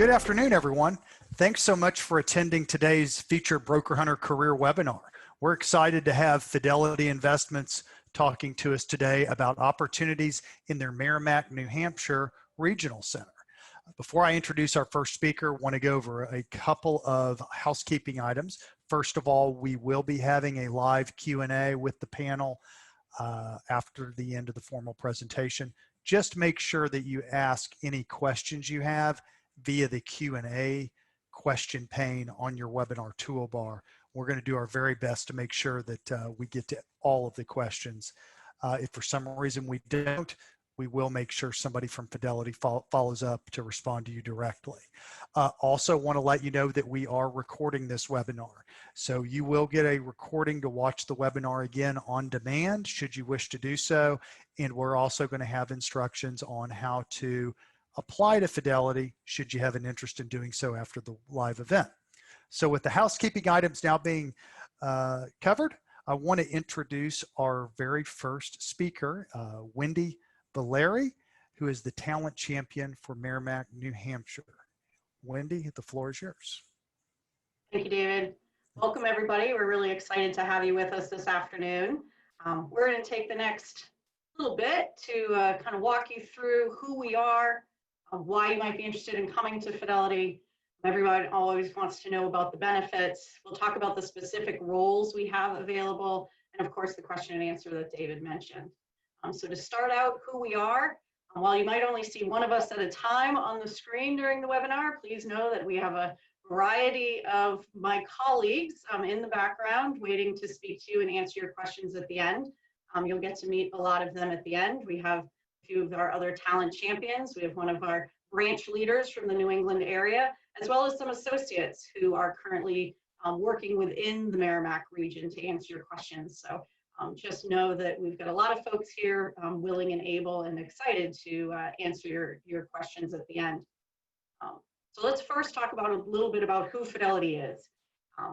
Good afternoon, everyone. Thanks so much for attending today's Future Broker Hunter Career Webinar. We're excited to have Fidelity Investments talking to us today about opportunities in their Merrimack, New Hampshire Regional Center. Before I introduce our first speaker, I want to go over a couple of housekeeping items. First of all, we will be having a live Q&A with the panel after the end of the formal presentation. Just make sure that you ask any questions you have via the Q&A question pane on your webinar toolbar. We're going to do our very best to make sure that we get to all of the questions. If for some reason we don't, we will make sure somebody from Fidelity follows up to respond to you directly. Also want to let you know that we are recording this webinar. So you will get a recording to watch the webinar again on demand, should you wish to do so. And we're also going to have instructions on how to apply to Fidelity, should you have an interest in doing so after the live event. So with the housekeeping items now being covered, I want to introduce our very first speaker, Wendy Valeri, who is the talent champion for Merrimack, New Hampshire. Wendy, the floor is yours. Thank you, David. Welcome, everybody. We're really excited to have you with us this afternoon. We're going to take the next little bit to kind of walk you through who we are, why you might be interested in coming to Fidelity. Everyone always wants to know about the benefits. We'll talk about the specific roles we have available, and of course, the question and answer that David mentioned. So to start out who we are, while you might only see one of us at a time on the screen during the webinar, please know that we have a variety of my colleagues in the background waiting to speak to you and answer your questions at the end. You'll get to meet a lot of them at the end. We have a few of our other talent champions. We have one of our branch leaders from the New England area, as well as some associates who are currently working within the Merrimack region to answer your questions. So just know that we've got a lot of folks here willing and able and excited to answer your questions at the end. So let's first talk about a little bit about who Fidelity is.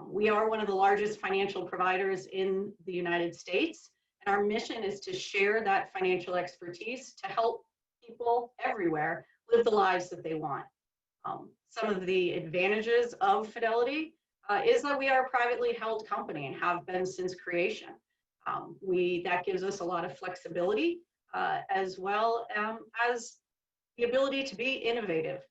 We are one of the largest financial providers in the United States, and our mission is to share that financial expertise to help people everywhere live the lives that they want. Some of the advantages of Fidelity is that we are a privately held company and have been since creation. That gives us a lot of flexibility as well as the ability to be innovative.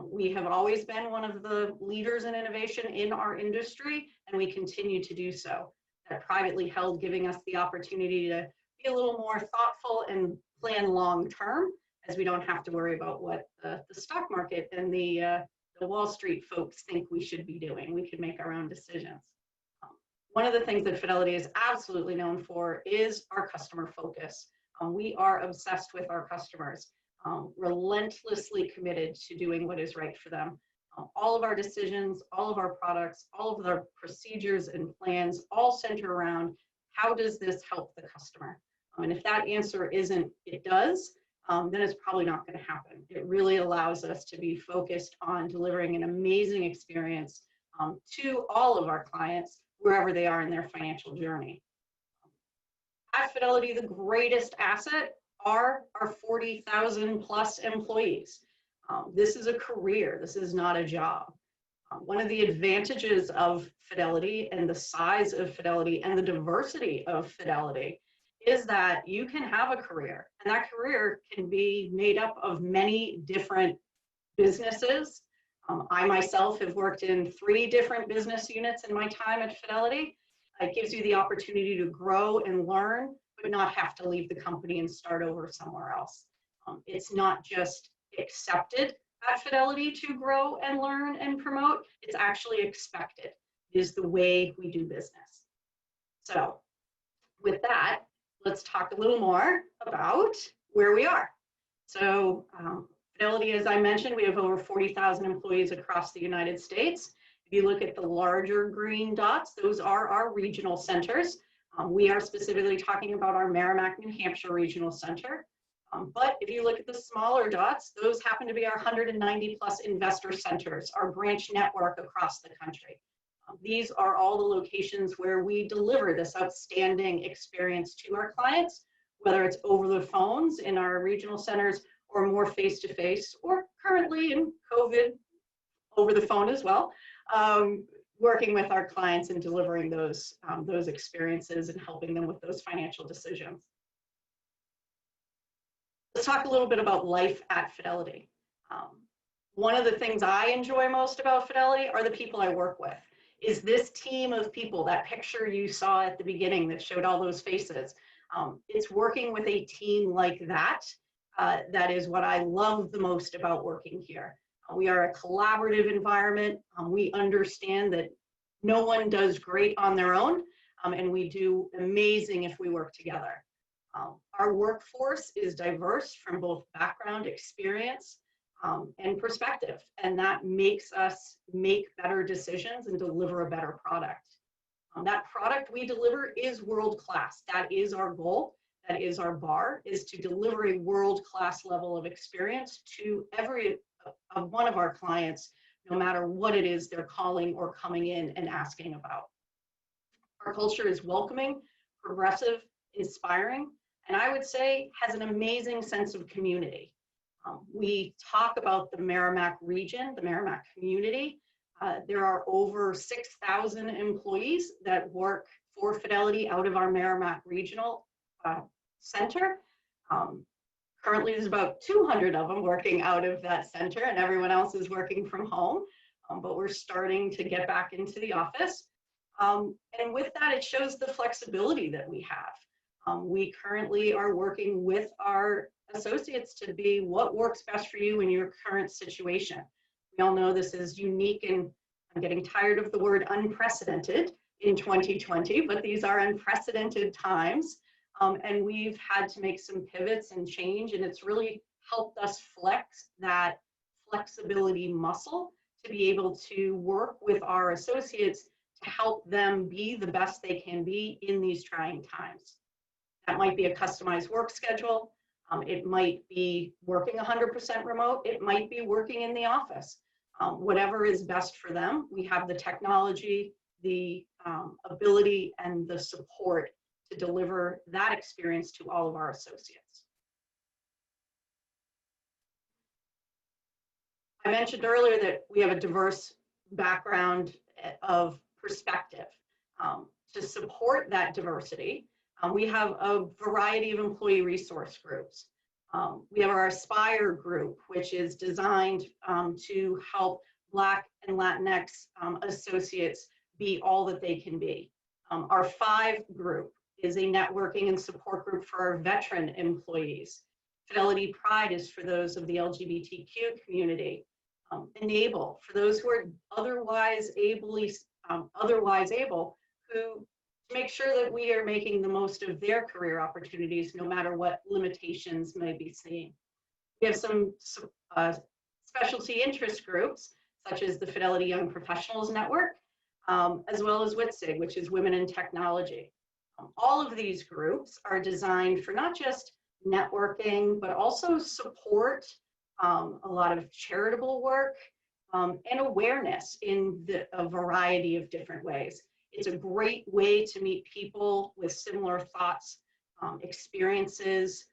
We have always been one of the leaders in innovation in our industry, and we continue to do so. That privately held, giving us the opportunity to be a little more thoughtful and plan long term, as we don't have to worry about what the stock market and the Wall Street folks think we should be doing. We can make our own decisions. One of the things that Fidelity is absolutely known for is our customer focus. We are obsessed with our customers, relentlessly committed to doing what is right for them. All of our decisions, all of our products, all of our procedures and plans all center around how does this help the customer? And if that answer isn't it does, then it's probably not going to happen. It really allows us to be focused on delivering an amazing experience to all of our clients, wherever they are in their financial journey. At Fidelity, the greatest asset are our 40,000 plus employees. This is a career, this is not a job. One of the advantages of Fidelity and the size of Fidelity and the diversity of Fidelity is that you can have a career, and that career can be made up of many different businesses. I myself have worked in 3 different business units in my time at Fidelity. It gives you the opportunity to grow and learn, but not have to leave the company and start over somewhere else. It's not just accepted at Fidelity to grow and learn and promote, it's actually expected. It is the way we do business. So with that, let's talk a little more about where we are. So Fidelity, as I mentioned, we have over 40,000 employees across the United States. If you look at the larger green dots, those are our regional centers. We are specifically talking about our Merrimack, New Hampshire Regional Center. But if you look at the smaller dots, those happen to be our 190 plus investor centers, our branch network across the country. These are all the locations where we deliver this outstanding experience to our clients, whether it's over the phones in our regional centers or more face-to-face, or currently in COVID over the phone as well, working with our clients and delivering those experiences and helping them with those financial decisions. Let's talk a little bit about life at Fidelity. One of the things I enjoy most about Fidelity are the people I work with. Is this team of people, that picture you saw at the beginning that showed all those faces. It's working with a team like that. That is what I love the most about working here. We are a collaborative environment. We understand that no one does great on their own, and we do amazing if we work together. Our workforce is diverse from both background, experience, and perspective, and that makes us make better decisions and deliver a better product. That product we deliver is world-class. That is our goal. That is our bar, is to deliver a world-class level of experience to every one of our clients, no matter what it is they're calling or coming in and asking about. Our culture is welcoming, progressive, inspiring, and I would say has an amazing sense of community. We talk about the Merrimack region, the Merrimack community. There are over 6,000 employees that work for Fidelity out of our Merrimack regional center. Currently, there's about 200 of them working out of that center, and everyone else is working from home. But we're starting to get back into the office. And with that, it shows the flexibility that we have. We currently are working with our associates to be what works best for you in your current situation. We all know this is unique, and I'm getting tired of the word unprecedented in 2020, but these are unprecedented times. And we've had to make some pivots and change, and it's really helped us flex that flexibility muscle to be able to work with our associates to help them be the best they can be in these trying times. That might be a customized work schedule. It might be working 100% remote. It might be working in the office. Whatever is best for them, we have the technology, the ability, and the support to deliver that experience to all of our associates. I mentioned earlier that we have a diverse background of perspective. To support that diversity, we have a variety of employee resource groups. We have our Aspire group, which is designed to help Black and Latinx associates be all that they can be. Our 5 group is a networking and support group for our veteran employees. Fidelity Pride is for those of the LGBTQ community. Enable for those who are otherwise able, who make sure that we are making the most of their career opportunities, no matter what limitations may be seen. We have some specialty interest groups, such as the Fidelity Young Professionals Network, as well as WITSIG, which is Women in Technology. All of these groups are designed for not just networking, but also support, a lot of charitable work, and awareness in a variety of different ways. It's a great way to meet people with similar thoughts, experiences,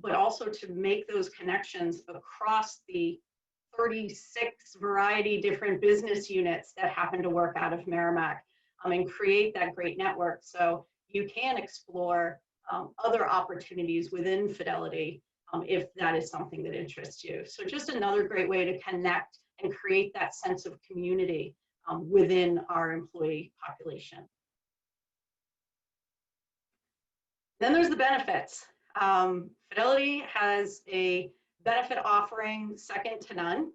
but also to make those connections across the 36 variety different business units that happen to work out of Merrimack, and create that great network so you can explore other opportunities within Fidelity if that is something that interests you. So just another great way to connect and create that sense of community within our employee population. Then there's the benefits. Fidelity has a benefit offering second to none.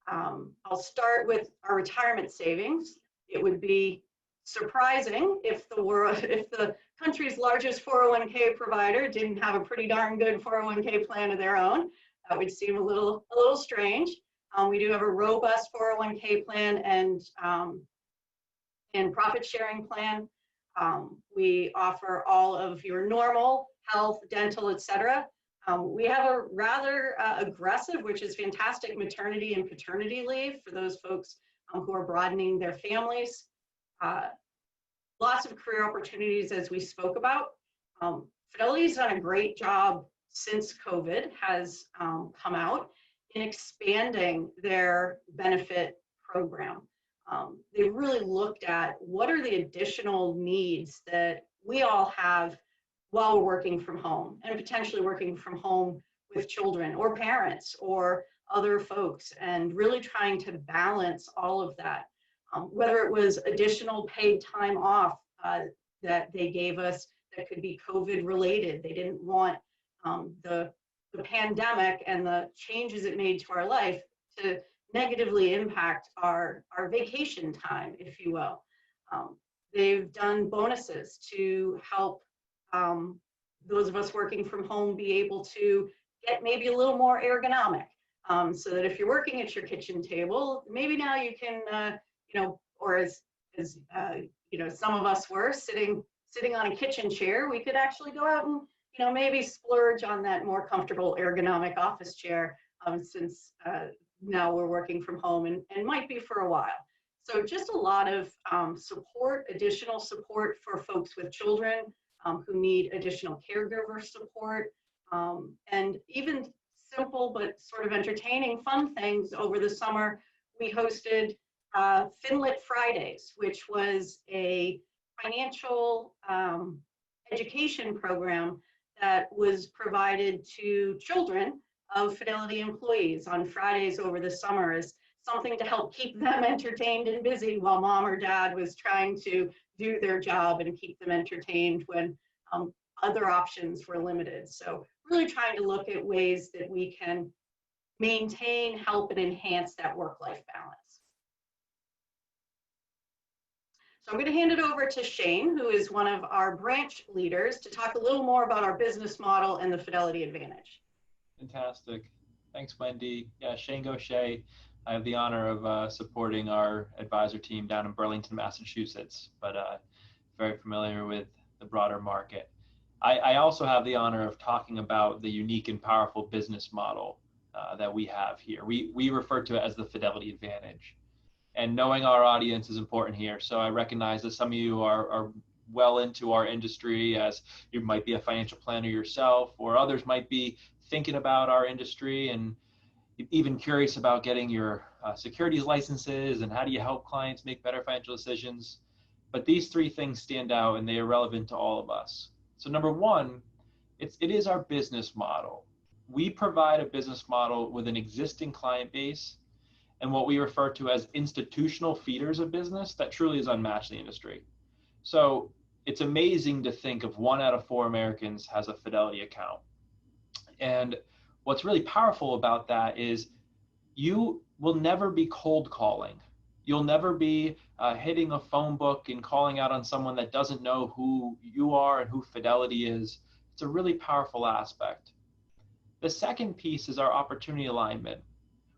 I'll start with our retirement savings. It would be surprising if the country's largest 401k provider didn't have a pretty darn good 401k plan of their own. That would seem a little strange. We do have a robust 401k plan and profit sharing plan. We offer all of your normal health, dental, etc. We have a rather aggressive, which is fantastic, maternity and paternity leave for those folks who are broadening their families. Lots of career opportunities, as we spoke about. Fidelity's done a great job since COVID has come out in expanding their benefit program. They really looked at what are the additional needs that we all have while we're working from home and potentially working from home with children or parents or other folks, and really trying to balance all of that. Whether it was additional paid time off that they gave us that could be COVID related. They didn't want the pandemic and the changes it made to our life to negatively impact our vacation time, if you will. They've done bonuses to help those of us working from home be able to get maybe a little more ergonomic, so that if you're working at your kitchen table, maybe now you can, or as some of us were sitting on a kitchen chair, we could actually go out and, maybe splurge on that more comfortable ergonomic office chair, since now we're working from home and might be for a while. So just a lot of additional support for folks with children who need additional caregiver support, and even simple but sort of entertaining fun things. Over the summer, we hosted Finlit Fridays, which was a financial education program that was provided to children of Fidelity employees on Fridays over the summer as something to help keep them entertained and busy while mom or dad was trying to do their job and keep them entertained when other options were limited. So really trying to look at ways that we can maintain, help, and enhance that work-life balance. So I'm going to hand it over to Shane, who is one of our branch leaders, to talk a little more about our business model and the Fidelity Advantage. Fantastic. Thanks, Wendy. Yeah, Shane Gaucher. I have the honor of supporting our advisor team down in Burlington, Massachusetts, but very familiar with the broader market. I also have the honor of talking about the unique and powerful business model that we have here. We refer to it as the Fidelity Advantage. And knowing our audience is important here. So I recognize that some of you are well into our industry, as you might be a financial planner yourself, or others might be thinking about our industry and even curious about getting your securities licenses and how do you help clients make better financial decisions. But these three things stand out and they are relevant to all of us. So number one, it is our business model. We provide a business model with an existing client base and what we refer to as institutional feeders of business that truly is unmatched in the industry. So it's amazing to think of 1 out of 4 Americans has a Fidelity account. And what's really powerful about that is you will never be cold calling. You'll never be hitting a phone book and calling out on someone that doesn't know who you are and who Fidelity is. It's a really powerful aspect. The second piece is our opportunity alignment.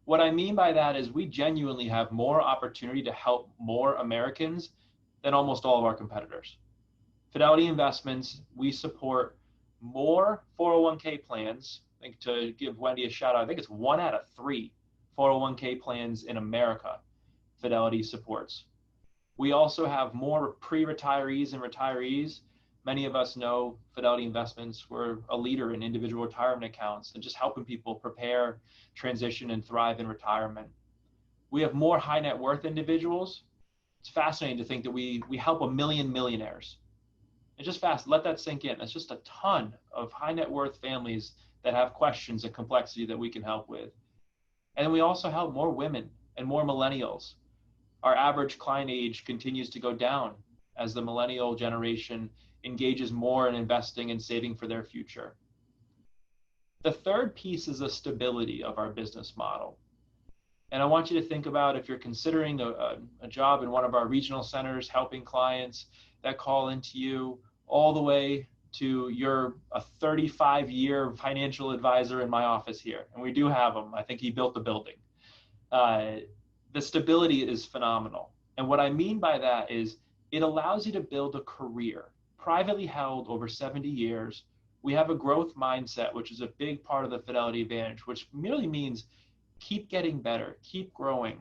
What I mean by that is we genuinely have more opportunity to help more Americans than almost all of our competitors. Fidelity Investments, we support more 401k plans. I think, to give Wendy a shout out, I think it's 1 out of 3 401k plans in America Fidelity supports. We also have more pre-retirees and retirees. Many of us know Fidelity Investments. We're a leader in individual retirement accounts and just helping people prepare, transition, and thrive in retirement. We have more high net worth individuals. It's fascinating to think that we help 1 million millionaires. It's just fast. Let that sink in. It's just a ton of high net worth families that have questions and complexity that we can help with. And we also help more women and more millennials. Our average client age continues to go down as the millennial generation engages more in investing and saving for their future. The third piece is the stability of our business model. And I want you to think about, if you're considering a job in one of our regional centers, helping clients that call into you, all the way to you're a 35-year financial advisor in my office here. And we do have him. I think he built the building. The stability is phenomenal. And what I mean by that is it allows you to build a career privately held over 70 years. We have a growth mindset, which is a big part of the Fidelity Advantage, which merely means keep getting better, keep growing.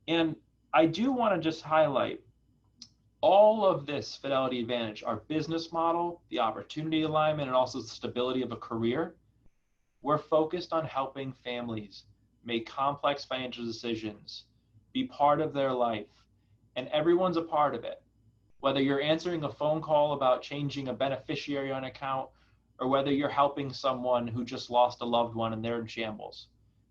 And I do want to just highlight all of this Fidelity Advantage, our business model, the opportunity alignment, and also the stability of a career. We're focused on helping families make complex financial decisions, be part of their life, and everyone's a part of it. Whether you're answering a phone call about changing a beneficiary on an account, or whether you're helping someone who just lost a loved one and they're in shambles.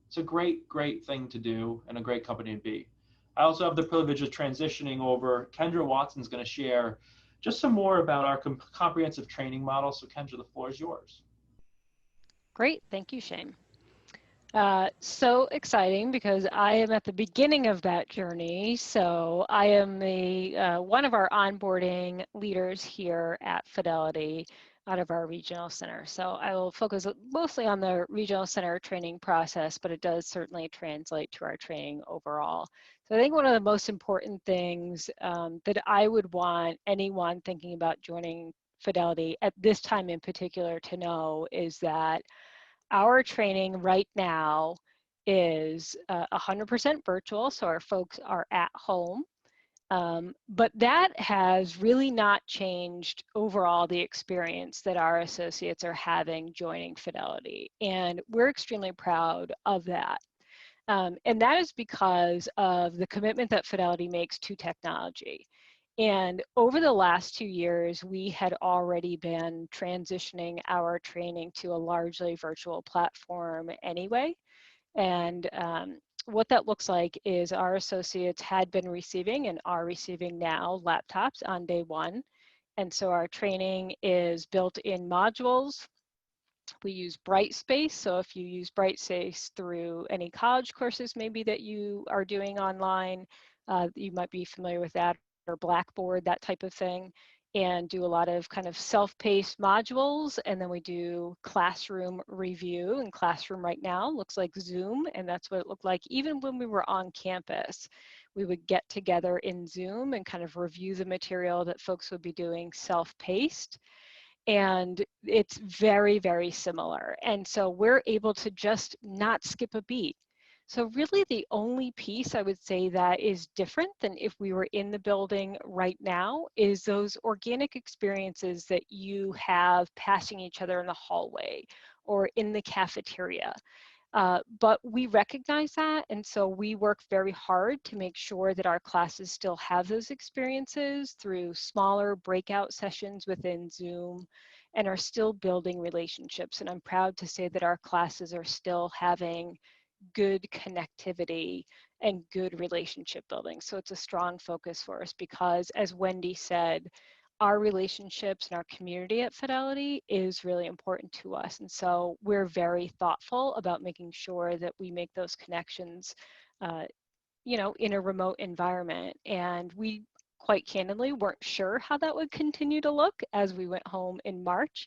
It's a great, great thing to do and a great company to be. I also have the privilege of transitioning over. Kendra Watson's going to share just some more about our comprehensive training model. So Kendra, the floor is yours. Great, thank you, Shane. So exciting because I am at the beginning of that journey. So I am one of our onboarding leaders here at Fidelity out of our regional center. So I will focus mostly on the regional center training process, but it does certainly translate to our training overall. So I think one of the most important things that I would want anyone thinking about joining Fidelity at this time in particular to know is that our training right now is 100% virtual, so our folks are at home. But that has really not changed overall the experience that our associates are having joining Fidelity. And we're extremely proud of that. And that is because of the commitment that Fidelity makes to technology. And over the last 2 years, we had already been transitioning our training to a largely virtual platform anyway. And what that looks like is our associates had been receiving and are receiving now laptops on day one. And so our training is built in modules. We use Brightspace. So if you use Brightspace through any college courses maybe that you are doing online, you might be familiar with that, or Blackboard, that type of thing, and do a lot of kind of self-paced modules. And then we do classroom review, and classroom right now looks like Zoom, and that's what it looked like even when we were on campus. We would get together in Zoom and kind of review the material that folks would be doing self-paced. And it's very, very similar. And so we're able to just not skip a beat. So really the only piece I would say that is different than if we were in the building right now is those organic experiences that you have passing each other in the hallway or in the cafeteria. But we recognize that, and so we work very hard to make sure that our classes still have those experiences through smaller breakout sessions within Zoom and are still building relationships. And I'm proud to say that our classes are still having good connectivity and good relationship building. So it's a strong focus for us because, as Wendy said, our relationships and our community at Fidelity is really important to us. And so we're very thoughtful about making sure that we make those connections, in a remote environment. And we quite candidly weren't sure how that would continue to look as we went home in March.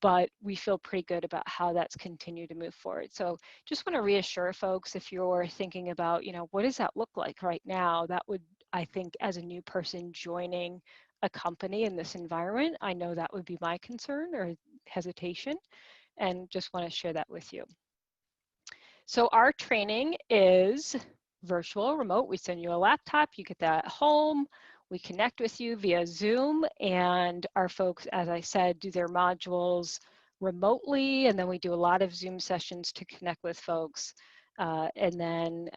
But we feel pretty good about how that's continued to move forward. So just want to reassure folks, if you're thinking about, what does that look like right now? That would, I think, as a new person joining a company in this environment, I know that would be my concern or hesitation, and just want to share that with you. So our training is virtual, remote. We send you a laptop, you get that at home. We connect with you via Zoom, and our folks, as I said, do their modules remotely, and then we do a lot of Zoom sessions to connect with folks. And then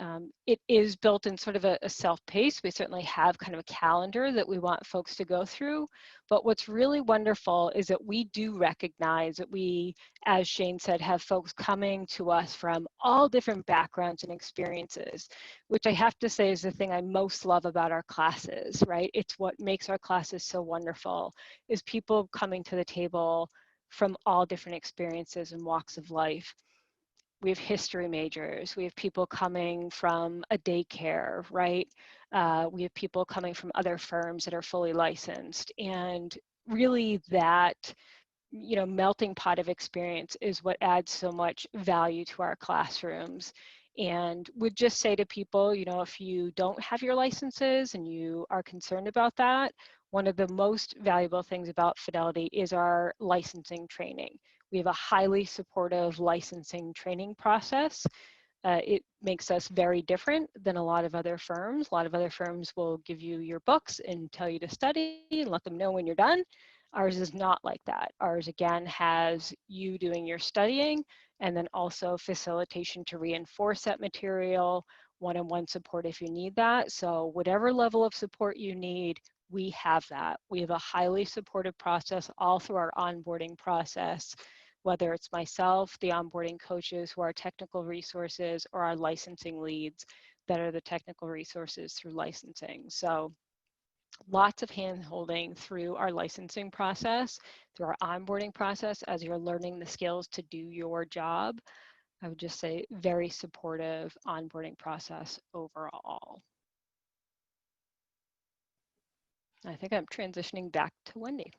it is built in sort of a self-paced. We certainly have kind of a calendar that we want folks to go through. But what's really wonderful is that we do recognize that we, as Shane said, have folks coming to us from all different backgrounds and experiences, which I have to say is the thing I most love about our classes, right? It's what makes our classes so wonderful, is people coming to the table from all different experiences and walks of life. We have history majors. We have people coming from a daycare, right? We have people coming from other firms that are fully licensed. And really that, melting pot of experience is what adds so much value to our classrooms. And would just say to people, if you don't have your licenses and you are concerned about that, one of the most valuable things about Fidelity is our licensing training. We have a highly supportive licensing training process. It makes us very different than a lot of other firms. A lot of other firms will give you your books and tell you to study and let them know when you're done. Ours is not like that. Ours, again, has you doing your studying and then also facilitation to reinforce that material. one-on-one support if you need that. So whatever level of support you need, we have that. We have a highly supportive process all through our onboarding process, whether it's myself, the onboarding coaches who are technical resources, or our licensing leads that are the technical resources through licensing. So lots of hand-holding through our licensing process, through our onboarding process as you're learning the skills to do your job. I would just say very supportive onboarding process overall. I think I'm transitioning back to Wendy.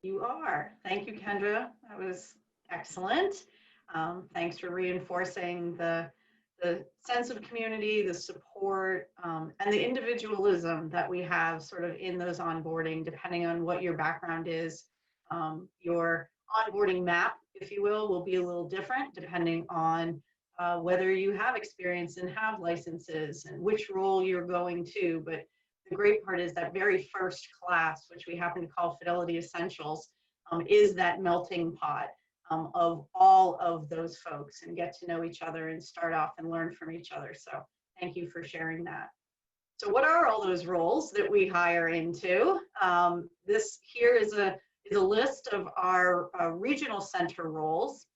You are. Thank you, Kendra. That was excellent. Thanks for reinforcing the sense of community, the support, and the individualism that we have sort of in those onboarding, depending on what your background is. Your onboarding map, if you will be a little different depending on whether you have experience and have licenses and which role you're going to. But the great part is that very first class, which we happen to call Fidelity Essentials, is that melting pot of all of those folks, and get to know each other and start off and learn from each other. So thank you for sharing that. So what are all those roles that we hire into? This here is a list of our regional center roles.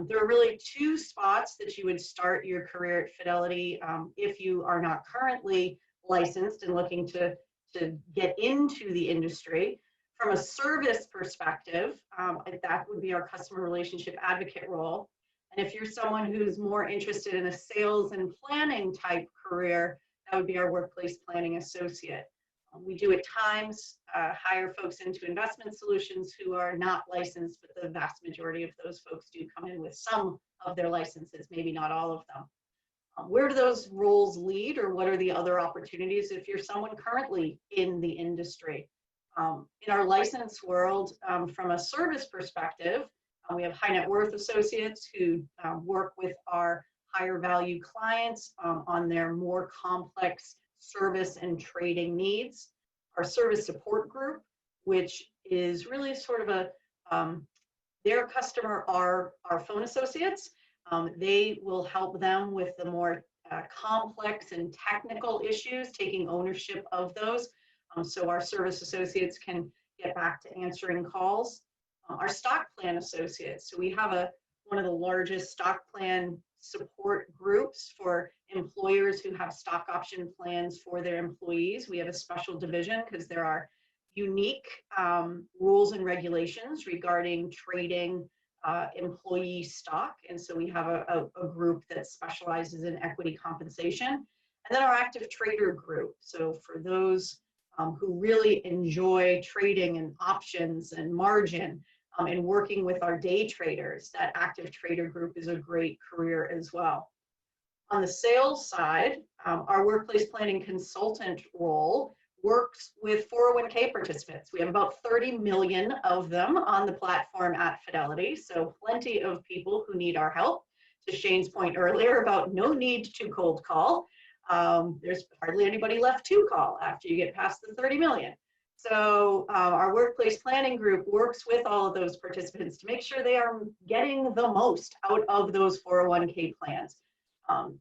There are really two spots that you would start your career at Fidelity if you are not currently licensed and looking to get into the industry. From a service perspective, that would be our customer relationship advocate role. And if you're someone who's more interested in a sales and planning type career, that would be our workplace planning associate. We do at times hire folks into investment solutions who are not licensed, but the vast majority of those folks do come in with some of their licenses, maybe not all of them. Where do those roles lead, or what are the other opportunities if you're someone currently in the industry? In our license world, from a service perspective, we have high net worth associates who work with our higher value clients on their more complex service and trading needs. Our service support group, which is really sort of a, their customer are our phone associates. They will help them with the more complex and technical issues, taking ownership of those. So our service associates can get back to answering calls. Our stock plan associates. So we have one of the largest stock plan support groups for employers who have stock option plans for their employees. We have a special division because there are unique rules and regulations regarding trading employee stock. And so we have a group that specializes in equity compensation. And then our active trader group. So for those who really enjoy trading and options and margin and working with our day traders, that active trader group is a great career as well. On the sales side, our workplace planning consultant role works with 401k participants. We have about 30 million of them on the platform at Fidelity, so plenty of people who need our help. To Shane's point earlier about no need to cold call, there's hardly anybody left to call after you get past the 30 million. So our workplace planning group works with all of those participants to make sure they are getting the most out of those 401k plans.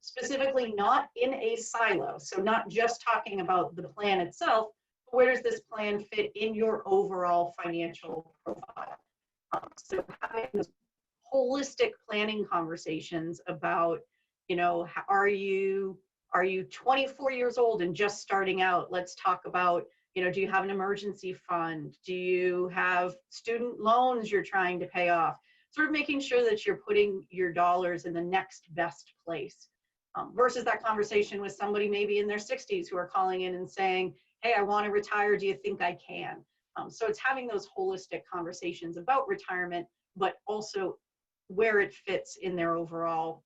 Specifically not in a silo, so not just talking about the plan itself, but where does this plan fit in your overall financial profile? So having those holistic planning conversations about, you know, are you 24 years old and just starting out? Let's talk about, you know, do you have an emergency fund? Do you have student loans you're trying to pay off? Sort of making sure that you're putting your dollars in the next best place versus that conversation with somebody maybe in their 60s who are calling in and saying, hey, I want to retire. Do you think I can? So it's having those holistic conversations about retirement, but also where it fits in their overall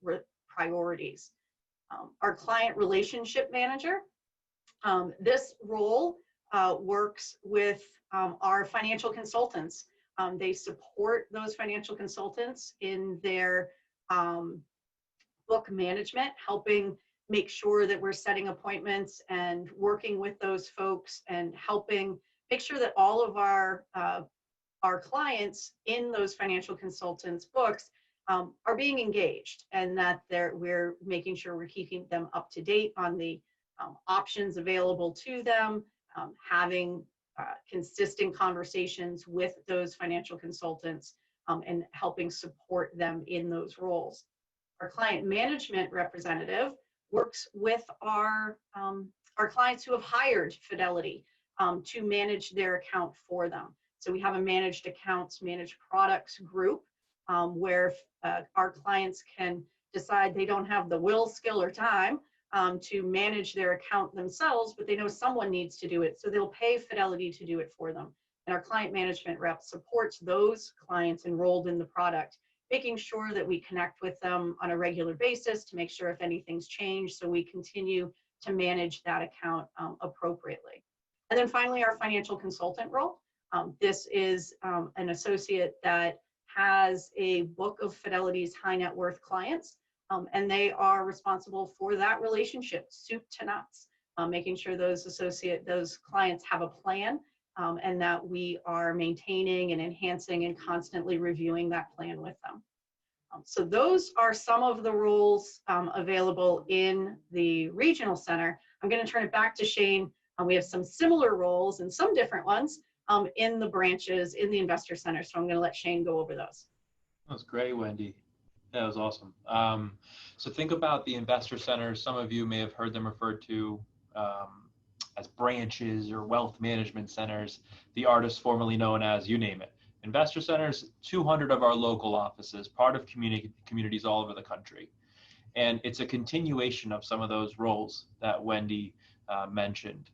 priorities. Our client relationship manager, this role works with our financial consultants. They support those financial consultants in their book management, helping make sure that we're setting appointments and working with those folks and helping make sure that all of our clients in those financial consultants books are being engaged, and that we're making sure we're keeping them up to date on the options available to them, having consistent conversations with those financial consultants, and helping support them in those roles. Our client management representative works with our clients who have hired Fidelity to manage their account for them. So we have a managed accounts, managed products group where our clients can decide they don't have the will, skill, or time to manage their account themselves, but they know someone needs to do it. So they'll pay Fidelity to do it for them. And our client management rep supports those clients enrolled in the product, making sure that we connect with them on a regular basis to make sure if anything's changed, so we continue to manage that account appropriately. And then finally, our financial consultant role. This is an associate that has a book of Fidelity's high net worth clients, and they are responsible for that relationship, soup to nuts, making sure those clients have a plan, and that we are maintaining and enhancing and constantly reviewing that plan with them. So those are some of the roles available in the regional center. I'm going to turn it back to Shane. We have some similar roles and some different ones in the branches in the investor center. So I'm going to let Shane go over those. That was great, Wendy. That was awesome. So think about the investor centers. Some of you may have heard them referred to as branches or wealth management centers, the artists formerly known as, you name it. Investor centers, 200 of our local offices, part of communities all over the country. And it's a continuation of some of those roles that Wendy mentioned.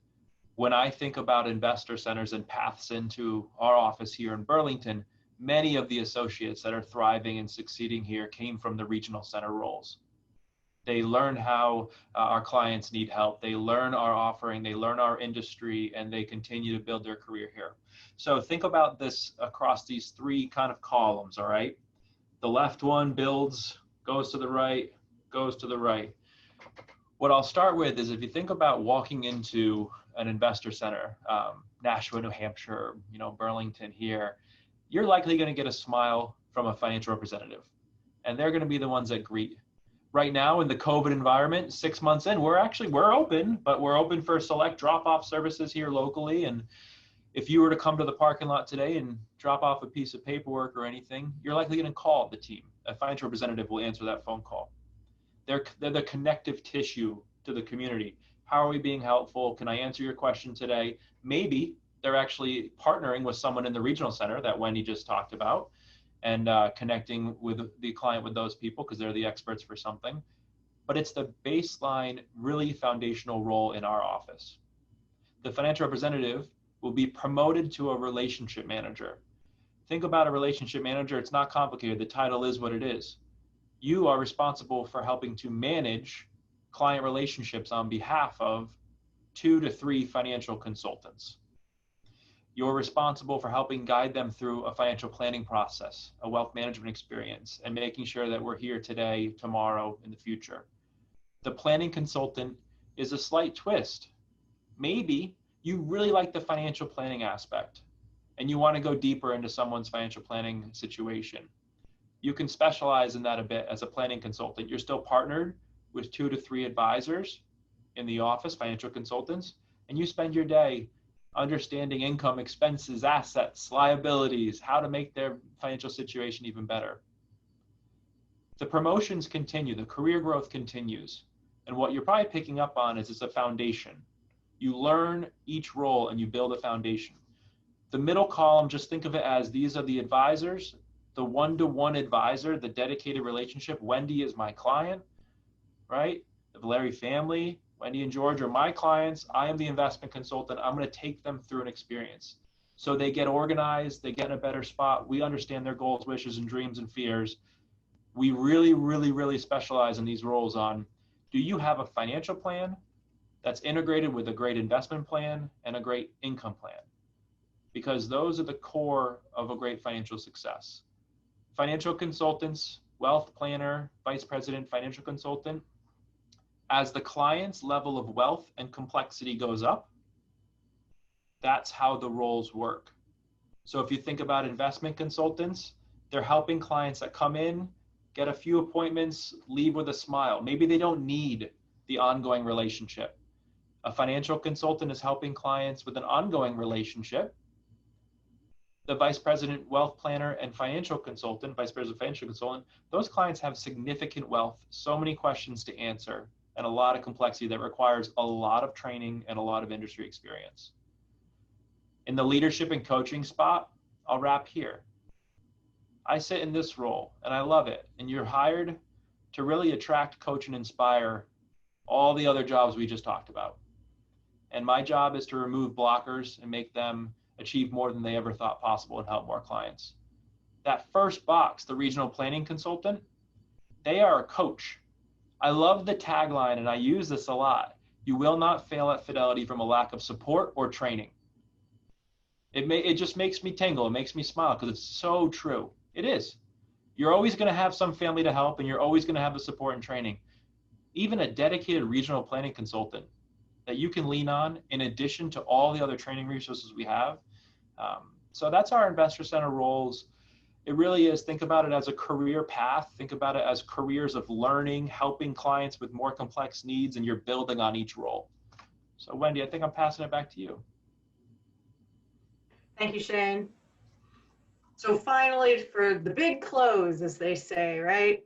When I think about investor centers and paths into our office here in Burlington, many of the associates that are thriving and succeeding here came from the regional center roles. They learn how our clients need help. They learn our offering, they learn our industry, and they continue to build their career here. So think about this across these three kind of columns, all right? The left one builds, goes to the right, goes to the right. What I'll start with is if you think about walking into an investor center, Nashua, New Hampshire, Burlington here, you're likely going to get a smile from a financial representative, and they're going to be the ones that greet. Right now in the COVID environment, 6 months in, we're open, but we're open for select drop-off services here locally. And if you were to come to the parking lot today and drop off a piece of paperwork or anything, you're likely going to call the team. A financial representative will answer that phone call. They're the connective tissue to the community. How are we being helpful? Can I answer your question today? Maybe they're actually partnering with someone in the regional center that Wendy just talked about, and connecting with the client with those people because they're the experts for something. But it's the baseline, really foundational role in our office. The financial representative will be promoted to a relationship manager. Think about a relationship manager. It's not complicated. The title is what it is. You are responsible for helping to manage client relationships on behalf of 2 to 3 financial consultants. You're responsible for helping guide them through a financial planning process, a wealth management experience, and making sure that we're here today, tomorrow, in the future. The planning consultant is a slight twist. Maybe you really like the financial planning aspect and you want to go deeper into someone's financial planning situation. You can specialize in that a bit as a planning consultant. You're still partnered with 2 to 3 advisors in the office, financial consultants, and you spend your day understanding income, expenses, assets, liabilities, how to make their financial situation even better. The promotions continue, the career growth continues. And what you're probably picking up on is it's a foundation. You learn each role and you build a foundation. The middle column, just think of it as these are the advisors, the one-to-one advisor, the dedicated relationship. Wendy is my client, right? The Valeri family, Wendy and George are my clients. I am the investment consultant. I'm going to take them through an experience. So they get organized, they get in a better spot. We understand their goals, wishes, and dreams and fears. We really, really, really specialize in these roles on, do you have a financial plan that's integrated with a great investment plan and a great income plan? Because those are the core of a great financial success. Financial consultants, wealth planner, vice president, financial consultant, as the client's level of wealth and complexity goes up, that's how the roles work. So if you think about investment consultants, they're helping clients that come in get a few appointments, leave with a smile. Maybe they don't need the ongoing relationship. A financial consultant is helping clients with an ongoing relationship. The vice president, wealth planner, and financial consultant, vice president, financial consultant, those clients have significant wealth, so many questions to answer, and a lot of complexity that requires a lot of training and a lot of industry experience. In the leadership and coaching spot, I'll wrap here. I sit in this role and I love it. And you're hired to really attract, coach, and inspire all the other jobs we just talked about. And my job is to remove blockers and make them achieve more than they ever thought possible and help more clients. That first box, the regional planning consultant, they are a coach. I love the tagline, and I use this a lot. You will not fail at Fidelity from a lack of support or training. It just makes me tingle. It makes me smile because it's so true. It is. You're always going to have some family to help, and you're always going to have the support and training. Even a dedicated regional planning consultant that you can lean on in addition to all the other training resources we have. So that's our investor center roles. It really is. Think about it as a career path. Think about it as careers of learning, helping clients with more complex needs, and you're building on each role. So Wendy, I think I'm passing it back to you. Thank you, Shane. So finally, for the big close, as they say, right?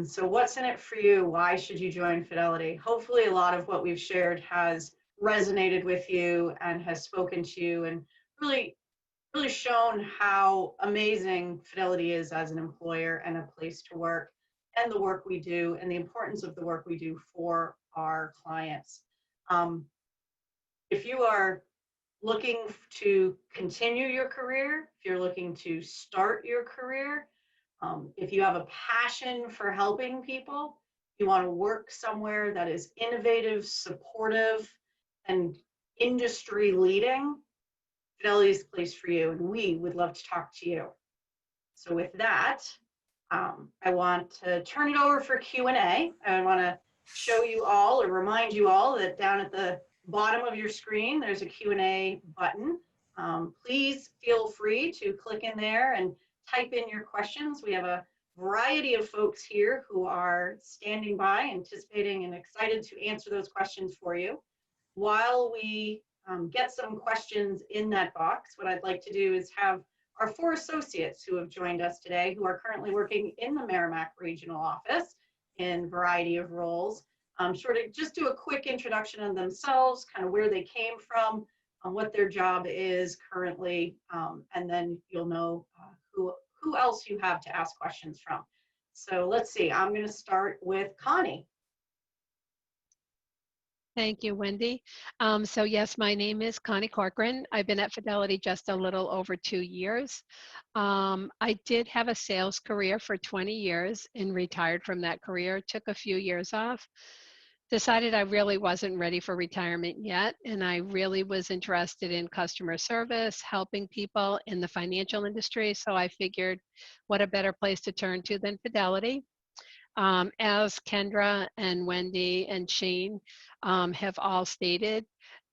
So what's in it for you? Why should you join Fidelity? Hopefully a lot of what we've shared has resonated with you and has spoken to you and really shown how amazing Fidelity is as an employer and a place to work, and the work we do and the importance of the work we do for our clients. If you are looking to continue your career, if you're looking to start your career, if you have a passion for helping people, you want to work somewhere that is innovative, supportive, and industry leading, Fidelity is the place for you, and we would love to talk to you. So with that, I want to turn it over for Q&A. I want to show you all or remind you all that down at the bottom of your screen, there's a Q&A button. Please feel free to click in there and type in your questions. We have a variety of folks here who are standing by, anticipating and excited to answer those questions for you. While we get some questions in that box, what I'd like to do is have our 4 associates who have joined us today, who are currently working in the Merrimack regional office in a variety of roles, sort of just do a quick introduction of themselves, kind of where they came from, what their job is currently, and then you'll know who else you have to ask questions from. So let's see, I'm going to start with Connie. Thank you, Wendy. So yes, my name is Connie Corcoran. I've been at Fidelity just a little over 2 years. I did have a sales career for 20 years and retired from that career, took a few years off. Decided I really wasn't ready for retirement yet, and I really was interested in customer service, helping people in the financial industry, so I figured what a better place to turn to than Fidelity. As Kendra and Wendy and Shane have all stated,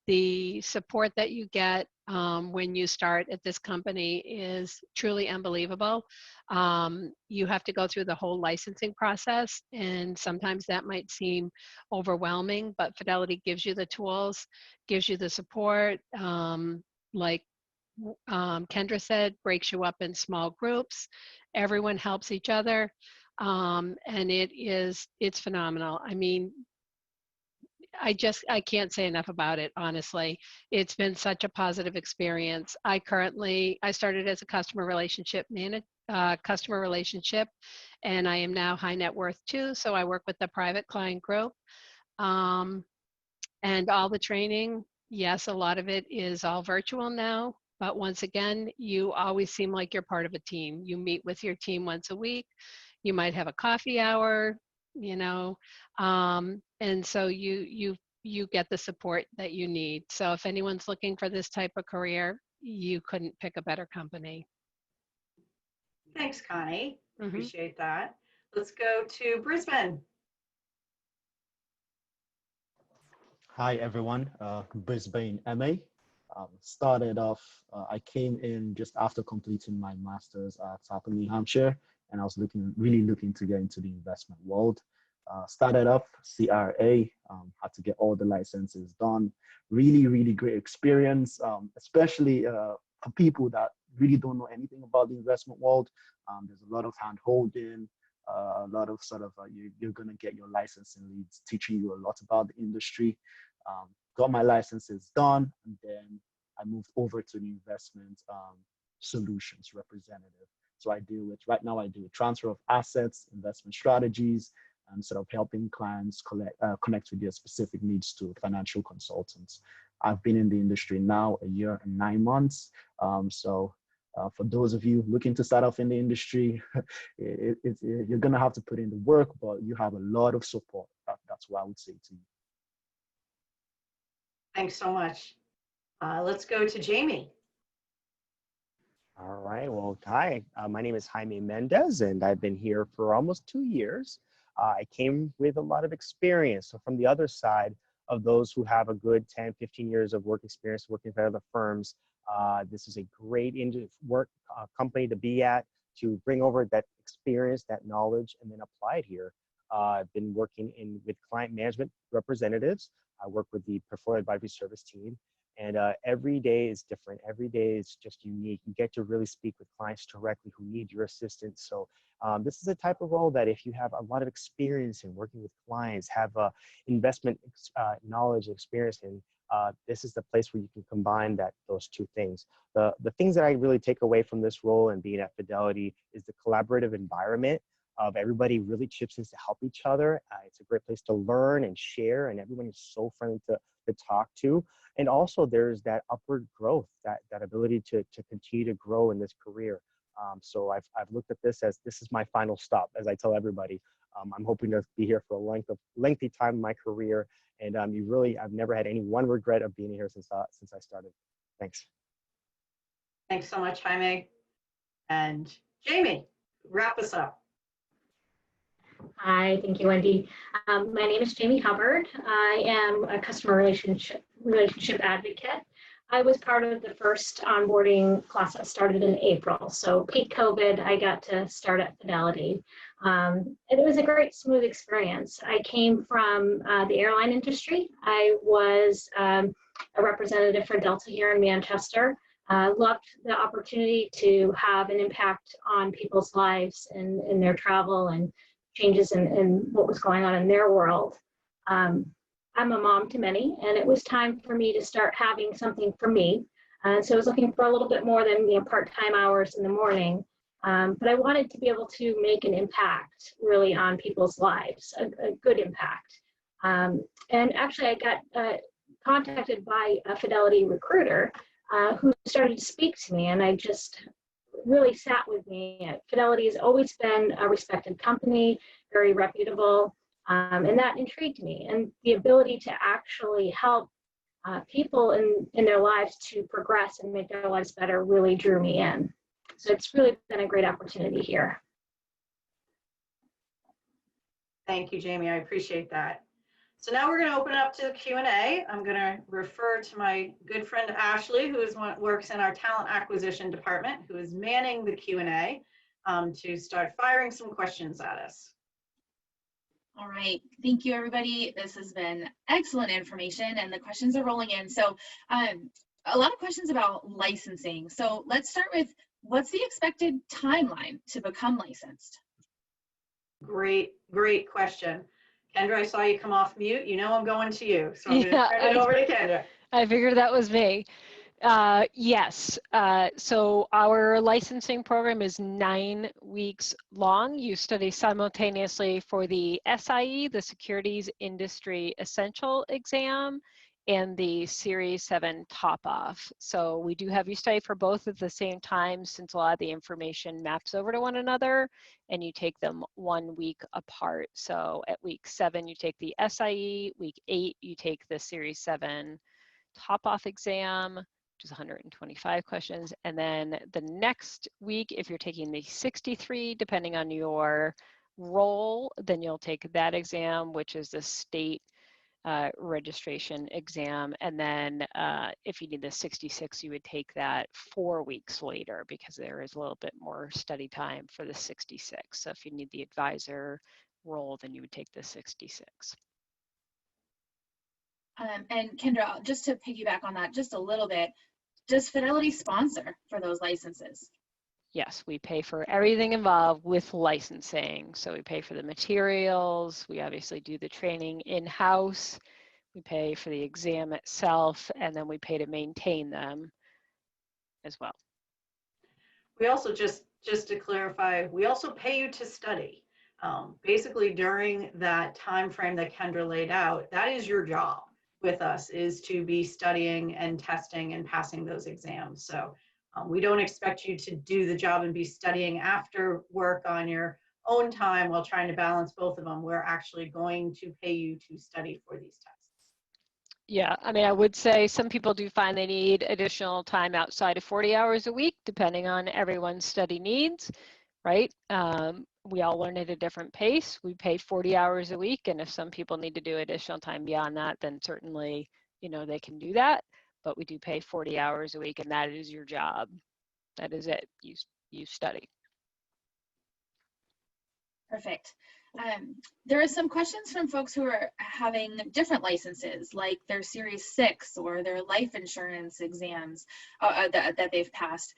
the support that you get when you start at this company is truly unbelievable. You have to go through the whole licensing process, and sometimes that might seem overwhelming, but Fidelity gives you the tools, gives you the support, like Kendra said, breaks you up in small groups. Everyone helps each other, and it's phenomenal. I mean, I can't say enough about it, honestly. It's been such a positive experience. I started as a customer relationship, and I am now high net worth too. So I work with the private client group, and all the training. Yes, a lot of it is all virtual now, but once again, you always seem like you're part of a team. You meet with your team once a week. You might have a coffee hour, and so you get the support that you need. So if anyone's looking for this type of career, you couldn't pick a better company. Thanks, Connie. Appreciate that. Let's go to Brisbane. Hi, everyone. Brisbane MA. Started off, I came in just after completing my master's at New Hampshire, and I was really looking to get into the investment world. Started off CRA, had to get all the licenses done. Really great experience, especially for people that really don't know anything about the investment world. There's a lot of hand holding, a lot of you're going to get your licensing leads teaching you a lot about the industry. Got my licenses done, and then I moved over to the investment solutions representative. So right now I do transfer of assets, investment strategies, and sort of helping clients connect with their specific needs to financial consultants. I've been in the industry now 1 year and 9 months. For those of you looking to start off in the industry, you're going to have to put in the work, but you have a lot of support. That's what I would say to you. Thanks so much. Let's go to Jamie. All right. Well, hi. My name is Jaime Mendez, and I've been here for almost 2 years. I came with a lot of experience. So from the other side of those who have a good 10, 15 years of work experience working for other firms, this is a great company to be at, to bring over that experience, that knowledge, and then apply it here. I've been working with client management representatives. I work with the portfolio advisory service team. And every day is different. Every day is just unique. You get to really speak with clients directly who need your assistance. So this is a type of role that if you have a lot of experience in working with clients, have investment knowledge and experience in, this is the place where you can combine those two things. The things that I really take away from this role and being at Fidelity is the collaborative environment of everybody really chips in to help each other. It's a great place to learn and share, and everyone is so friendly to talk to. And also there's that upward growth, that ability to continue to grow in this career. So I've looked at this as this is my final stop, as I tell everybody. I'm hoping to be here for a lengthy time in my career. And I've never had any one regret of being here since I started. Thanks. Thanks so much, Jaime. And Jamie, wrap us up. Hi, thank you, Wendy. My name is Jamie Hubbard. I am a customer relationship advocate. I was part of the first onboarding class that started in April. So peak COVID, I got to start at Fidelity. And it was a great, smooth experience. I came from the airline industry. I was a representative for Delta here in Manchester. Loved the opportunity to have an impact on people's lives and in their travel and changes in what was going on in their world. I'm a mom to many, and it was time for me to start having something for me. So I was looking for a little bit more than part-time hours in the morning, but I wanted to be able to make an impact really on people's lives, a good impact. And actually I got contacted by a Fidelity recruiter who started to speak to me, and I just really sat with me. Fidelity has always been a respected company, very reputable, and that intrigued me. And the ability to actually help people in their lives to progress and make their lives better really drew me in. So it's really been a great opportunity here. Thank you, Jamie. I appreciate that. So now we're going to open up to the Q&A. I'm going to refer to my good friend Ashley, who works in our talent acquisition department, who is manning the Q&A to start firing some questions at us. All right, thank you, everybody. This has been excellent information, and the questions are rolling in. So a lot of questions about licensing. So let's start with, what's the expected timeline to become licensed? Great question. Kendra, I saw you come off mute. You know I'm going to you, so I'm going to turn it over to Kendra. I figured that was me. Yes, so our licensing program is 9 weeks long. You study simultaneously for the SIE, the Securities Industry Essential exam, and the Series 7 top-off. So we do have you study for both at the same time, since a lot of the information maps over to one another, and you take them 1 week apart. So at week 7, you take the SIE, week 8, you take the Series 7 top-off exam, which is 125 questions. And then the next week, if you're taking the 63, depending on your role, then you'll take that exam, which is the state registration exam. And then if you need the 66, you would take that 4 weeks later because there is a little bit more study time for the 66. So if you need the advisor role, then you would take the 66. And Kendra, just to piggyback on that just a little bit, does Fidelity sponsor for those licenses? Yes, we pay for everything involved with licensing. So we pay for the materials, we obviously do the training in-house, we pay for the exam itself, and then we pay to maintain them as well. We also, just to clarify, we also pay you to study. Basically during that time frame that Kendra laid out, that is your job with us, is to be studying and testing and passing those exams. So we don't expect you to do the job and be studying after work on your own time while trying to balance both of them. We're actually going to pay you to study for these tests. Yeah, I mean, I would say some people do find they need additional time outside of 40 hours a week, depending on everyone's study needs, right? We all learn at a different pace. We pay 40 hours a week, and if some people need to do additional time beyond that, then certainly, you know, they can do that. But we do pay 40 hours a week, and that is your job. That is it. You study. Perfect. There are some questions from folks who are having different licenses, like their Series 6 or their life insurance exams that they've passed.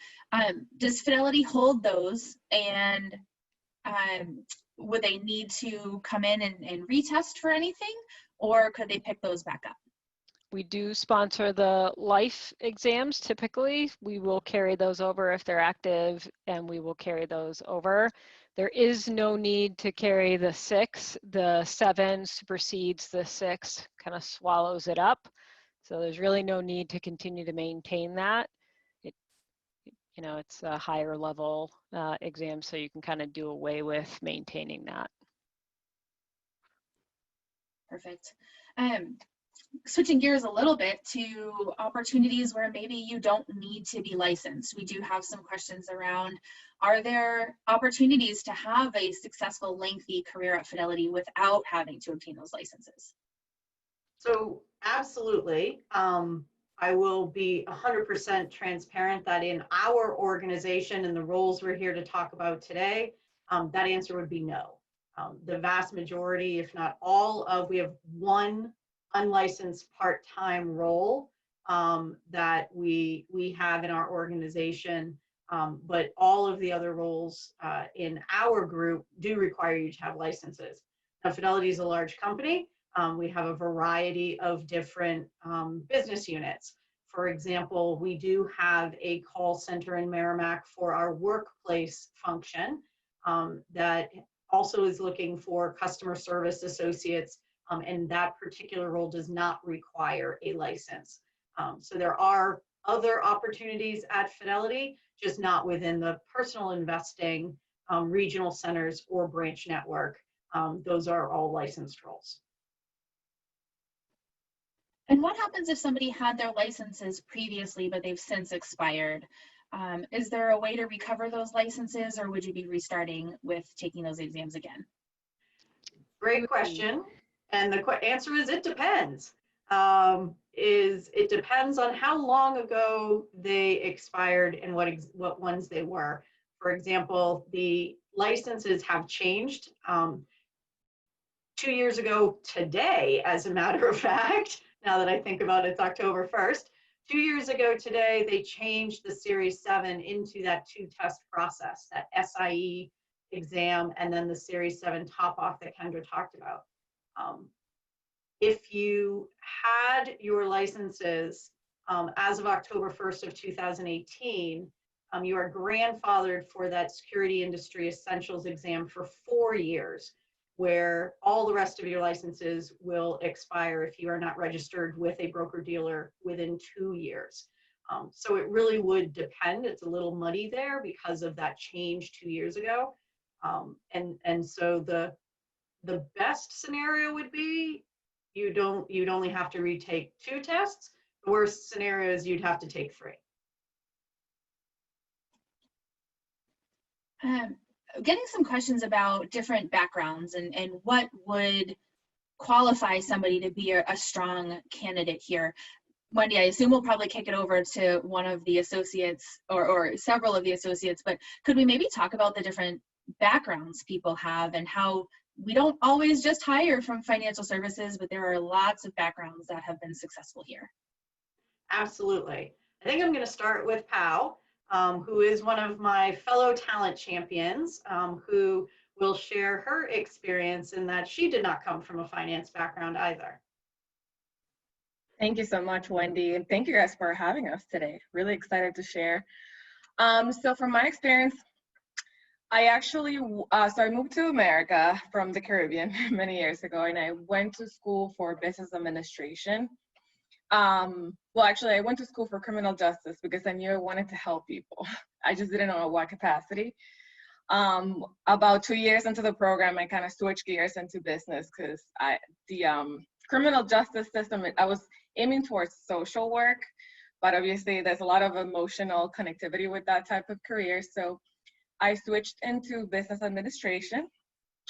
Does Fidelity hold those, and would they need to come in and retest for anything, or could they pick those back up? We do sponsor the life exams typically. We will carry those over if they're active, and we will carry those over. There is no need to carry the 6. The 7 supersedes the 6, kind of swallows it up. So there's really no need to continue to maintain that. You know, it's a higher level exam, so you can kind of do away with maintaining that. Perfect. Switching gears a little bit to opportunities where maybe you don't need to be licensed. We do have some questions around, are there opportunities to have a successful, lengthy career at Fidelity without having to obtain those licenses? So absolutely. I will be 100% transparent that in our organization and the roles we're here to talk about today, that answer would be no. The vast majority, if not all of, we have one unlicensed part-time role that we have in our organization, but all of the other roles in our group do require you to have licenses. Now, Fidelity is a large company. We have a variety of different business units. For example, we do have a call center in Merrimack for our workplace function that also is looking for customer service associates, and that particular role does not require a license. So there are other opportunities at Fidelity, just not within the personal investing regional centers or branch network. Those are all licensed roles. And what happens if somebody had their licenses previously, but they've since expired? Is there a way to recover those licenses, or would you be restarting with taking those exams again? Great question. And the answer is it depends. It depends on how long ago they expired and what ones they were. For example, the licenses have changed. 2 years ago today, as a matter of fact, now that I think about it, it's October 1st. 2 years ago today, they changed the Series 7 into that 2-test process, that SIE exam, and then the Series 7 top-off that Kendra talked about. If you had your licenses as of October 1st of 2018, you are grandfathered for that Security Industry Essentials exam for 4 years, where all the rest of your licenses will expire if you are not registered with a broker-dealer within 2 years. So it really would depend. It's a little muddy there because of that change 2 years ago. And so the best scenario would be you'd only have to retake 2 tests. The worst scenario is you'd have to take 3. Getting some questions about different backgrounds and what would qualify somebody to be a strong candidate here? Wendy, I assume we'll probably kick it over to one of the associates or several of the associates, but could we maybe talk about the different backgrounds people have and how we don't always just hire from financial services, but there are lots of backgrounds that have been successful here? Absolutely. I think I'm going to start with Pau, who is one of my fellow talent champions, who will share her experience in that she did not come from a finance background either. Thank you so much, Wendy, and thank you guys for having us today. Really excited to share. So from my experience, I actually, I moved to America from the Caribbean many years ago, and I went to school for business administration. Well, actually, I went to school for criminal justice because I knew I wanted to help people. I just didn't know at what capacity. About 2 years into the program, I kind of switched gears into business because the criminal justice system, I was aiming towards social work, but obviously there's a lot of emotional connectivity with that type of career. So I switched into business administration.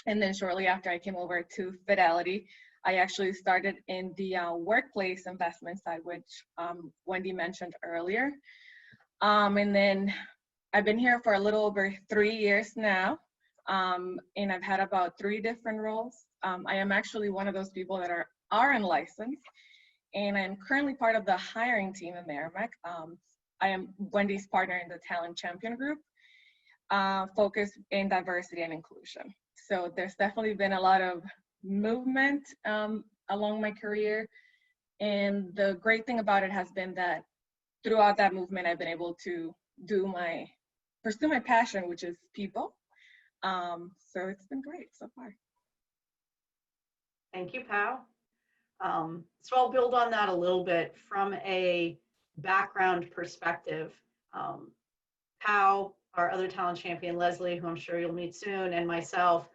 And then shortly after I came over to Fidelity, I actually started in the workplace investment side, which Wendy mentioned earlier. And then I've been here for a little over 3 years now. And I've had about 3 different roles. I am actually one of those people that are unlicensed, and I'm currently part of the hiring team at Merrimack. I am Wendy's partner in the Talent Champion Group, focused in diversity and inclusion. So there's definitely been a lot of movement along my career, and the great thing about it has been that throughout that movement, I've been able to pursue my passion, which is people. So it's been great so far. Thank you, Pau. So I'll build on that a little bit from a background perspective. Pau, our other talent champion, Leslie, who I'm sure you'll meet soon, and myself,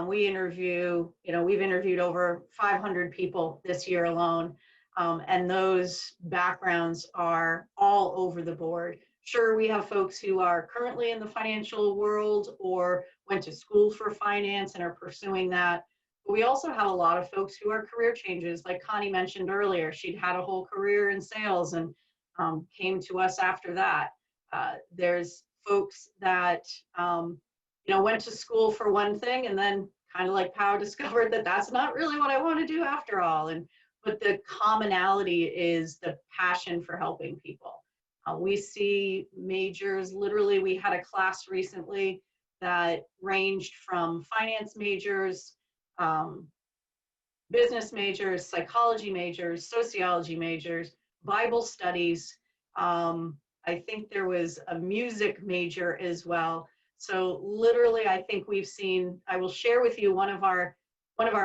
we've interviewed over 500 people this year alone. And those backgrounds are all over the board. Sure, we have folks who are currently in the financial world or went to school for finance and are pursuing that. But we also have a lot of folks who are career changes, like Connie mentioned earlier. She'd had a whole career in sales and came to us after that. There's folks that went to school for one thing and then kind of like Pau discovered that that's not really what I want to do after all. But the commonality is the passion for helping people. We see majors, literally we had a class recently that ranged from finance majors, business majors, psychology majors, sociology majors, Bible studies. I think there was a music major as well. So literally, I think we've seen, I will share with you, one of our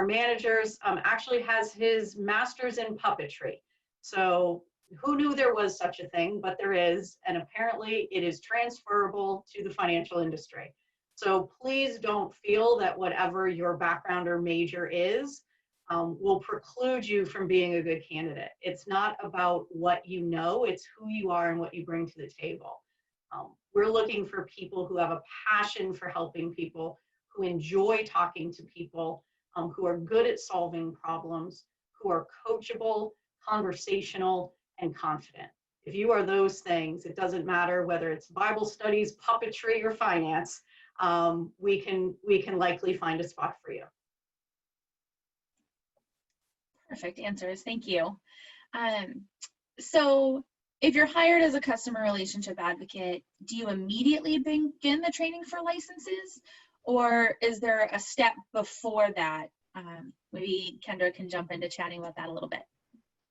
managers actually has his master's in puppetry. So who knew there was such a thing, but there is, and apparently it is transferable to the financial industry. So please don't feel that whatever your background or major is will preclude you from being a good candidate. It's not about what you know, it's who you are and what you bring to the table. We're looking for people who have a passion for helping people, who enjoy talking to people, who are good at solving problems, who are coachable, conversational, and confident. If you are those things, it doesn't matter whether it's Bible studies, puppetry, or finance, we can likely find a spot for you. Perfect answers, thank you. So if you're hired as a customer relationship advocate, do you immediately begin the training for licenses, or is there a step before that? Maybe Kendra can jump into chatting about that a little bit.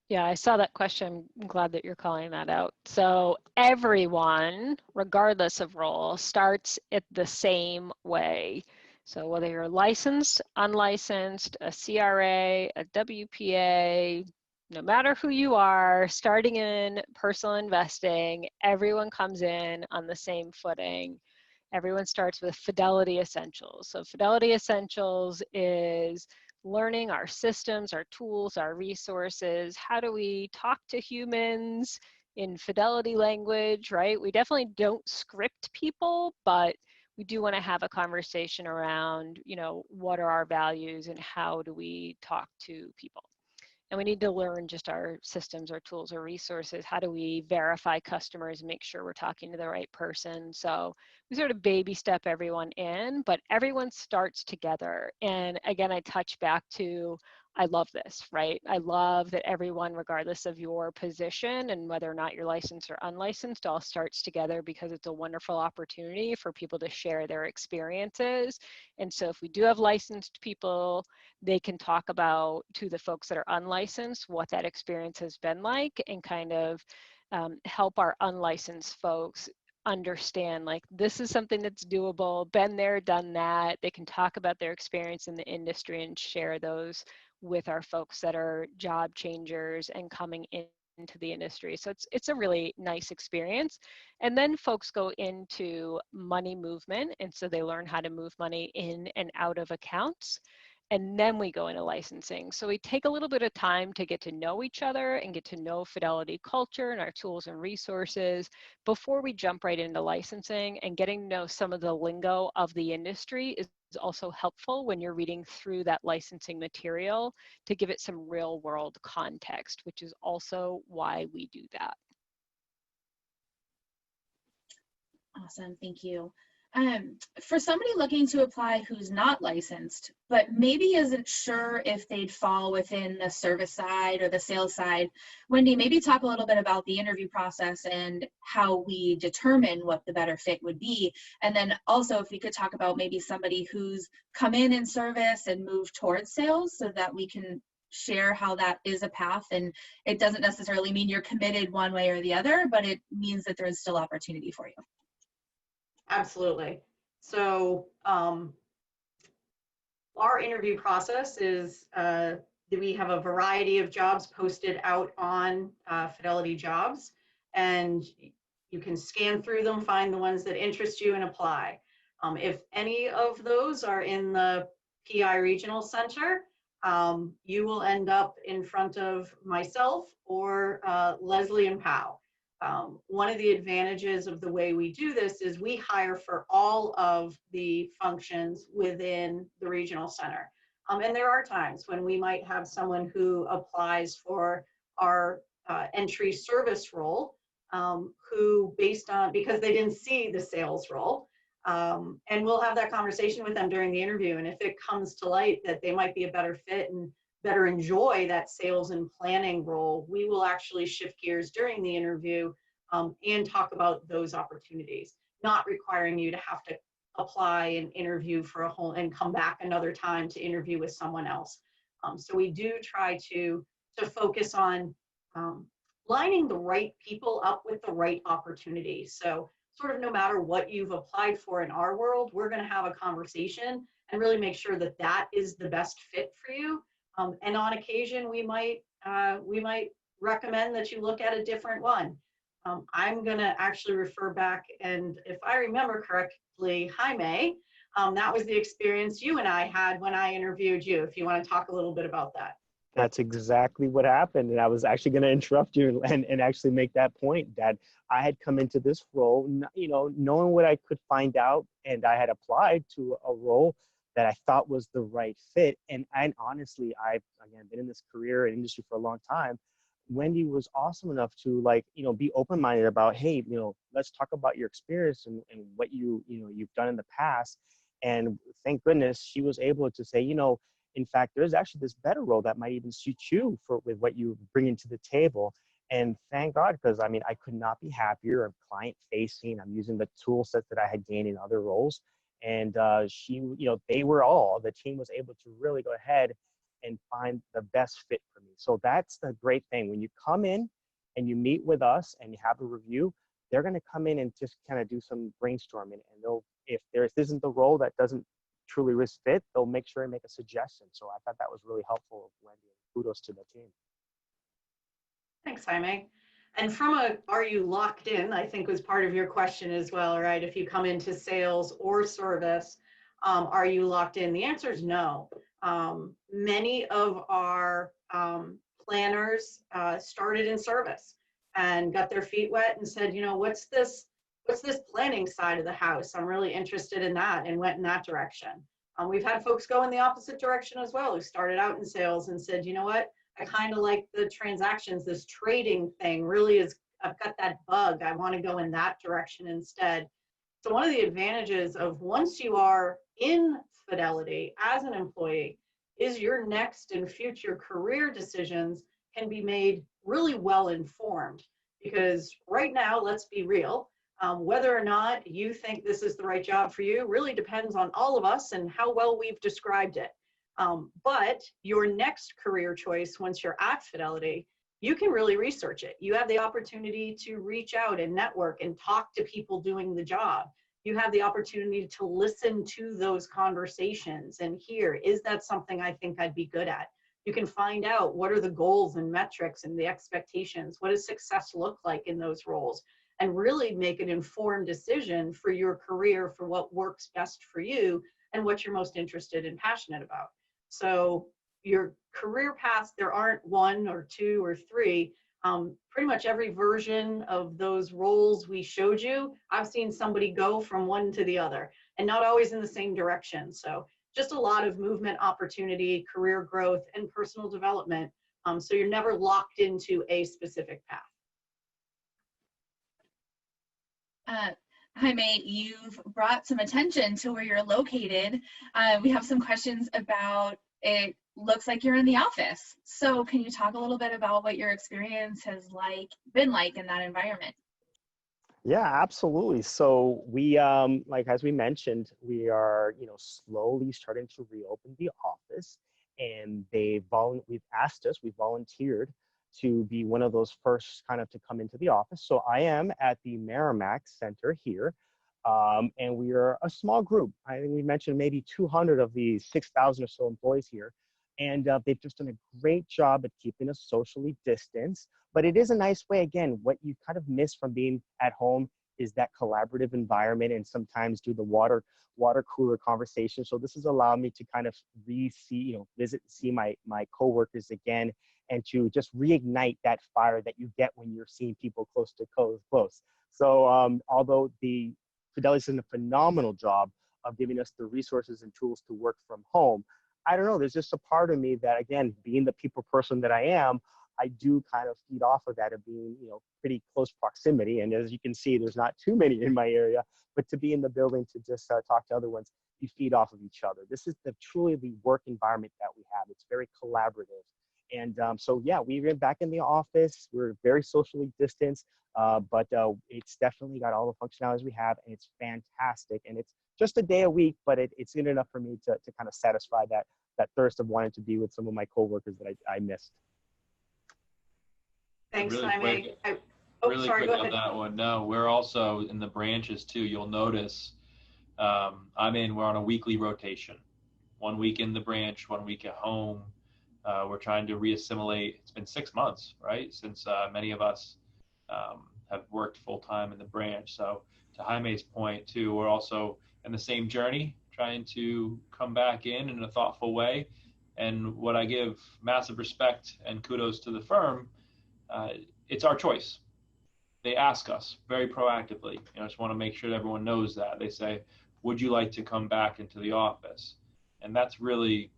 Yeah, I saw that question. I'm glad that you're calling that out. So everyone, regardless of role, starts it the same way. So whether you're licensed, unlicensed, a CRA, a WPA, no matter who you are, starting in personal investing, everyone comes in on the same footing. Everyone starts with Fidelity Essentials. So Fidelity Essentials is learning our systems, our tools, our resources. How do we talk to humans in Fidelity language, right? We definitely don't script people, but we do want to have a conversation around, what are our values and how do we talk to people. And we need to learn just our systems, our tools, our resources. How do we verify customers and make sure we're talking to the right person? So we sort of baby step everyone in, but everyone starts together. And again, I touch back to, I love this, right? I love that everyone, regardless of your position and whether or not you're licensed or unlicensed, all starts together because it's a wonderful opportunity for people to share their experiences. And so if we do have licensed people, they can talk about to the folks that are unlicensed what that experience has been like, and kind of help our unlicensed folks understand, like, this is something that's doable, been there, done that. They can talk about their experience in the industry and share those with our folks that are job changers and coming into the industry. So it's a really nice experience. And then folks go into money movement, and so they learn how to move money in and out of accounts. And then we go into licensing. So we take a little bit of time to get to know each other and get to know Fidelity culture and our tools and resources before we jump right into licensing. And getting to know some of the lingo of the industry is also helpful when you're reading through that licensing material to give it some real world context, which is also why we do that. Awesome, thank you. For somebody looking to apply who's not licensed, but maybe isn't sure if they'd fall within the service side or the sales side, Wendy, maybe talk a little bit about the interview process and how we determine what the better fit would be. And then also if we could talk about maybe somebody who's come in service and moved towards sales, so that we can share how that is a path. And it doesn't necessarily mean you're committed one way or the other, but it means that there's still opportunity for you. Absolutely. So our interview process is we have a variety of jobs posted out on Fidelity Jobs, and you can scan through them, find the ones that interest you, and apply. If any of those are in the PI Regional Center, you will end up in front of myself or Leslie and Powell. One of the advantages of the way we do this is we hire for all of the functions within the regional center. And there are times when we might have someone who applies for our entry service role, who because they didn't see the sales role, and we'll have that conversation with them during the interview. And if it comes to light that they might be a better fit and better enjoy that sales and planning role, we will actually shift gears during the interview and talk about those opportunities, not requiring you to have to apply and interview for a whole and come back another time to interview with someone else. So we do try to focus on lining the right people up with the right opportunity. So sort of no matter what you've applied for in our world, we're going to have a conversation and really make sure that that is the best fit for you. And on occasion, we might recommend that you look at a different one. I'm going to actually refer back, and if I remember correctly, Jaime, that was the experience you and I had when I interviewed you. If you want to talk a little bit about that. That's exactly what happened. And I was actually going to interrupt you and actually make that point, that I had come into this role, knowing what I could find out, and I had applied to a role that I thought was the right fit. And honestly, I've, again, been in this career and industry for a long time. Wendy was awesome enough to be open-minded about, hey, let's talk about your experience and what you've done in the past. And thank goodness she was able to say, in fact, there's actually this better role that might even suit you with what you bring into the table. And thank God, because I could not be happier. I'm client facing. I'm using the tool set that I had gained in other roles. And the team was able to really go ahead and find the best fit for me. So that's the great thing. When you come in and you meet with us and you have a review, they're going to come in and just kind of do some brainstorming. And if this isn't the role that doesn't truly fit, they'll make sure and make a suggestion. So I thought that was really helpful of Wendy. Kudos to the team. Thanks, Jaime. And from are you locked in, I think was part of your question as well, right? If you come into sales or service, are you locked in? The answer is no. Many of our planners started in service and got their feet wet and said, what's this what's this planning side of the house? I'm really interested in that, and went in that direction. We've had folks go in the opposite direction as well, who started out in sales and said, you know what, I kind of like the transactions, this trading thing really is, I've got that bug. I want to go in that direction instead. So one of the advantages of once you are in Fidelity as an employee is your next and future career decisions can be made really well informed. Because right now, let's be real, whether or not you think this is the right job for you really depends on all of us and how well we've described it. But your next career choice, once you're at Fidelity, you can really research it. You have the opportunity to reach out and network and talk to people doing the job. You have the opportunity to listen to those conversations and hear, is that something I think I'd be good at? You can find out what are the goals and metrics and the expectations. What does success look like in those roles? And really make an informed decision for your career, for what works best for you and what you're most interested and passionate about. So your career paths, there aren't one or two or three. Pretty much every version of those roles we showed you, I've seen somebody go from one to the other, and not always in the same direction. So just a lot of movement opportunity, career growth, and personal development. So you're never locked into a specific path. Jaime, you've brought some attention to where you're located. We have some questions about, it looks like you're in the office. So can you talk a little bit about what your experience has been like in that environment? Yeah, absolutely. So we, like, as we mentioned, we are, slowly starting to reopen the office, and we've asked us, we volunteered to be one of those first kind of to come into the office. So I am at the Merrimack Center here, and we are a small group. I think we mentioned maybe 200 of the 6,000 or so employees here. And they've just done a great job at keeping us socially distanced. But it is a nice way, again, what you kind of miss from being at home is that collaborative environment, and sometimes do the water cooler conversation. So this has allowed me to kind of visit, see my coworkers again, and to just reignite that fire that you get when you're seeing people close to close. So although the Fidelity's done a phenomenal job of giving us the resources and tools to work from home, I don't know, there's just a part of me that, again, being the people person that I am, I do kind of feed off of that, of being, pretty close proximity. And as you can see, there's not too many in my area, but to be in the building to just talk to other ones, you feed off of each other. This is truly the work environment that we have. It's very collaborative. And so, yeah, we're back in the office. We're very socially distanced, but it's definitely got all the functionalities we have, and it's fantastic. And it's just a day a week, but it's good enough for me to kind of satisfy that thirst of wanting to be with some of my coworkers that I missed. Thanks, Really Jaime. quick, really quick on that one. No, we're also in the branches too. You'll notice we're on a weekly rotation. 1 week in the branch, 1 week at home. We're trying to reassimilate. It's been 6 months, right, since many of us have worked full-time in the branch. So to Jaime's point too, we're also in the same journey, trying to come back in a thoughtful way. And what I give massive respect and kudos to the firm, it's our choice. They ask us very proactively. I just want to make sure that everyone knows that. They say, would you like to come back into the office? And that's really,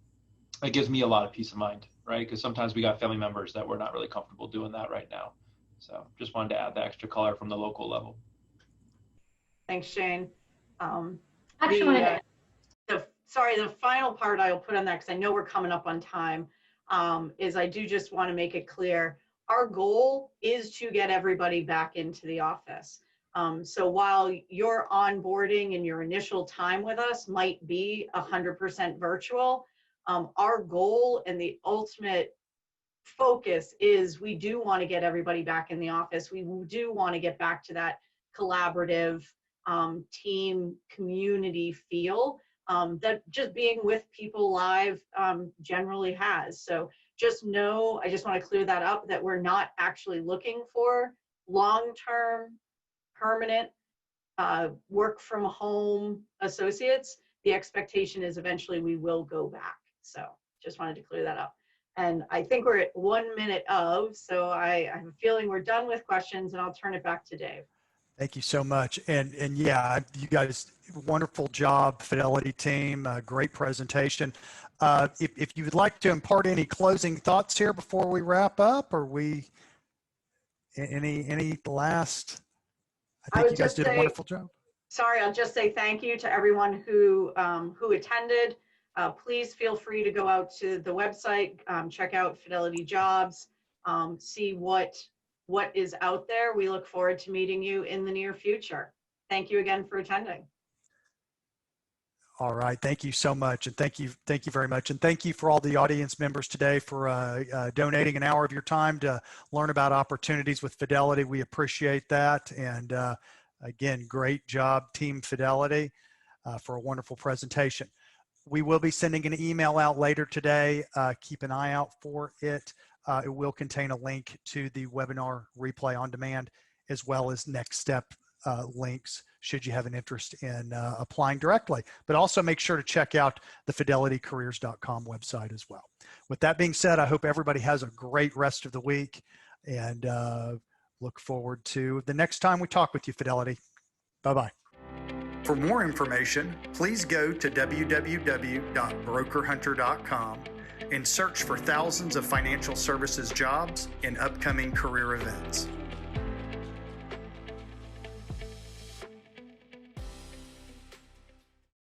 it gives me a lot of peace of mind, right? Because sometimes we got family members that we're not really comfortable doing that right now. So just wanted to add the extra color from the local level. Thanks, Shane. Actually, The final part I'll put on that, because I know we're coming up on time, is I do just want to make it clear, our goal is to get everybody back into the office. So while your onboarding and your initial time with us might be 100% virtual, our goal and the ultimate focus is we do want to get everybody back in the office. We do want to get back to that collaborative team community feel that just being with people live generally has. So just know, I just want to clear that up, that we're not actually looking for long-term, permanent work from home associates. The expectation is eventually we will go back. So just wanted to clear that up. And I think we're at 1 minute of, so I have a feeling we're done with questions, and I'll turn it back to Dave. Thank you so much. And yeah, you guys, wonderful job, Fidelity team. Great presentation. If you would like to impart any closing thoughts here before we wrap up, or any last, I think you guys did a wonderful job. Sorry, I'll just say thank you to everyone who attended. Please feel free to go out to the website, check out Fidelity Jobs, see what is out there. We look forward to meeting you in the near future. Thank you again for attending. All right, thank you so much, and thank you very much, and thank you for all the audience members today for donating an hour of your time to learn about opportunities with Fidelity. We appreciate that, and again, great job, Team Fidelity, for a wonderful presentation. We will be sending an email out later today. Keep an eye out for it. It will contain a link to the webinar replay on demand, as well as next step links should you have an interest in applying directly. But also make sure to check out the fidelitycareers.com website as well. With that being said, I hope everybody has a great rest of the week, and look forward to the next time we talk with you, Fidelity. Bye-bye. For more information, please go to www.brokerhunter.com and search for thousands of financial services jobs and upcoming career events.